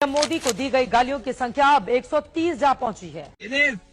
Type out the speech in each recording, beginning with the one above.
मोदी को दी गई गालियों की संख्या अब 130 जा पहुंची है।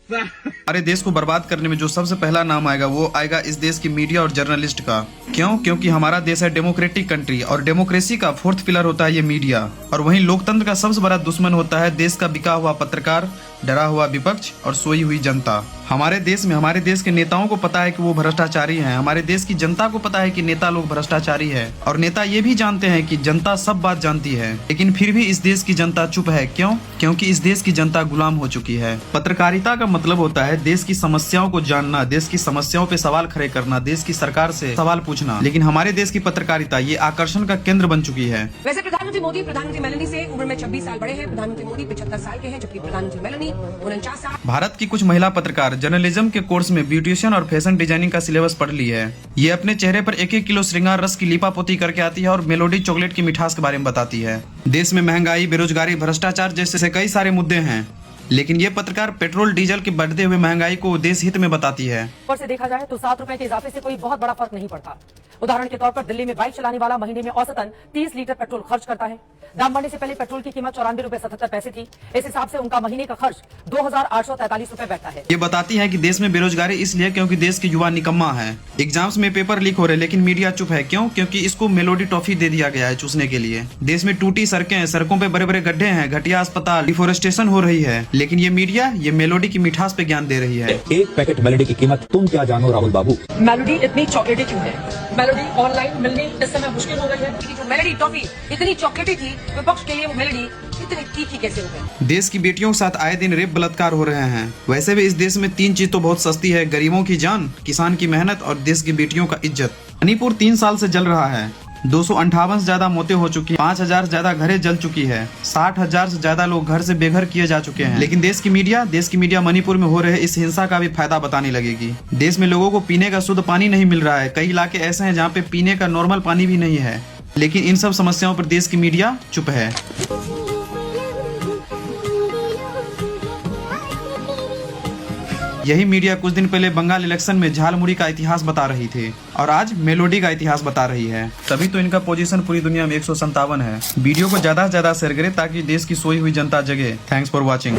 हमारे देश को बर्बाद करने में जो सबसे पहला नाम आएगा वो आएगा इस देश की मीडिया और जर्नलिस्ट का। क्यों? क्योंकि हमारा देश है डेमोक्रेटिक कंट्री और डेमोक्रेसी का फोर्थ पिलर होता है ये मीडिया, और वहीं लोकतंत्र का सबसे बड़ा दुश्मन होता है देश का बिका हुआ पत्रकार, डरा हुआ विपक्ष और सोई हुई जनता। हमारे देश में हमारे देश के नेताओं को पता है कि वो भ्रष्टाचारी हैं, हमारे देश की जनता को पता है कि नेता लोग भ्रष्टाचारी है, और नेता ये भी जानते हैं कि जनता सब बात जानती है, लेकिन फिर भी इस देश की जनता चुप है। क्यों? क्योंकि इस देश की जनता गुलाम हो चुकी है। पत्रकारिता का मतलब होता है देश की समस्याओं को जानना, देश की समस्याओं पे सवाल खड़े करना, देश की सरकार से सवाल पूछना, लेकिन हमारे देश की पत्रकारिता ये आकर्षण का केंद्र बन चुकी है। वैसे प्रधानमंत्री मोदी प्रधानमंत्री मेलानी से उम्र में 26 साल बड़े हैं। प्रधानमंत्री मोदी 75 साल के हैं, जबकि प्रधानमंत्री मेलानी 49 साल। भारत की कुछ महिला पत्रकार जर्नलिज्म के कोर्स में ब्यूटिशियन और फैशन डिजाइनिंग का सिलेबस पढ़ ली है। ये अपने चेहरे पर 1-1 किलो श्रृंगार रस की लीपापोती करके आती है और मेलोडी चॉकलेट की मिठास के बारे में बताती है। देश में महंगाई, बेरोजगारी, भ्रष्टाचार जैसे कई सारे मुद्दे हैं, लेकिन ये पत्रकार पेट्रोल डीजल के बढ़ते हुए महंगाई को देश हित में बताती है। ऊपर से देखा जाए तो 7 रुपए के इजाफे से कोई बहुत बड़ा फर्क नहीं पड़ता। उदाहरण के तौर पर दिल्ली में बाइक चलाने वाला महीने में औसतन 30 लीटर पेट्रोल खर्च करता है। दाम बढ़ने से पहले पेट्रोल की कीमत 94 रुपए 77 पैसे थी। इस हिसाब से उनका महीने का खर्च 2843 रुपए बैठता है। ये बताती है कि देश में बेरोजगारी इसलिए क्योंकि देश के युवा निकम्मा है। एग्जाम्स में पेपर लीक हो रहे, लेकिन मीडिया चुप है। क्यों? क्योंकि इसको मेलोडी टॉफी दे दिया गया है चूसने के लिए। देश में टूटी सड़कें, सड़कों पे बड़े बड़े गड्ढे हैं, घटिया अस्पताल, डिफोरेस्टेशन हो रही है, लेकिन ये मीडिया ये मेलोडी की मिठास पे ज्ञान दे रही है। एक पैकेट मेलोडी की कीमत तुम क्या जानो राहुल बाबू। मेलोडी इतनी चॉकलेटी क्यों है? मेलोडी ऑनलाइन मिलनी इस समय मुश्किल हो गई है। जो मेलोडी टॉफी इतनी चॉकलेटी थी, विपक्ष के लिए वो मेलोडी इतनी तीखी कैसे हो गई? देश की बेटियों के साथ आए दिन रेप बलात्कार हो रहे हैं। वैसे भी इस देश में 3 चीज तो बहुत सस्ती है: गरीबों की जान, किसान की मेहनत और देश की बेटियों का इज्जत। मणिपुर 3 साल से जल रहा है। 258 से ज्यादा मौतें हो चुकी हैं, 5000 से ज्यादा घरें जल चुकी है, 60,000 से ज्यादा लोग घर से बेघर किए जा चुके हैं। लेकिन देश की मीडिया मणिपुर में हो रहे इस हिंसा का भी फायदा बताने लगेगी। देश में लोगों को पीने का शुद्ध पानी नहीं मिल रहा है। कई इलाके ऐसे हैं जहाँ पे पीने का नॉर्मल पानी भी नहीं है, लेकिन इन सब समस्याओं पर देश की मीडिया चुप है। यही मीडिया कुछ दिन पहले बंगाल इलेक्शन में झालमुड़ी का इतिहास बता रही थी, और आज मेलोडी का इतिहास बता रही है। तभी तो इनका पोजीशन पूरी दुनिया में 157 है। वीडियो को ज्यादा से ज्यादा शेयर करें ताकि देश की सोई हुई जनता जगे। Thanks for watching.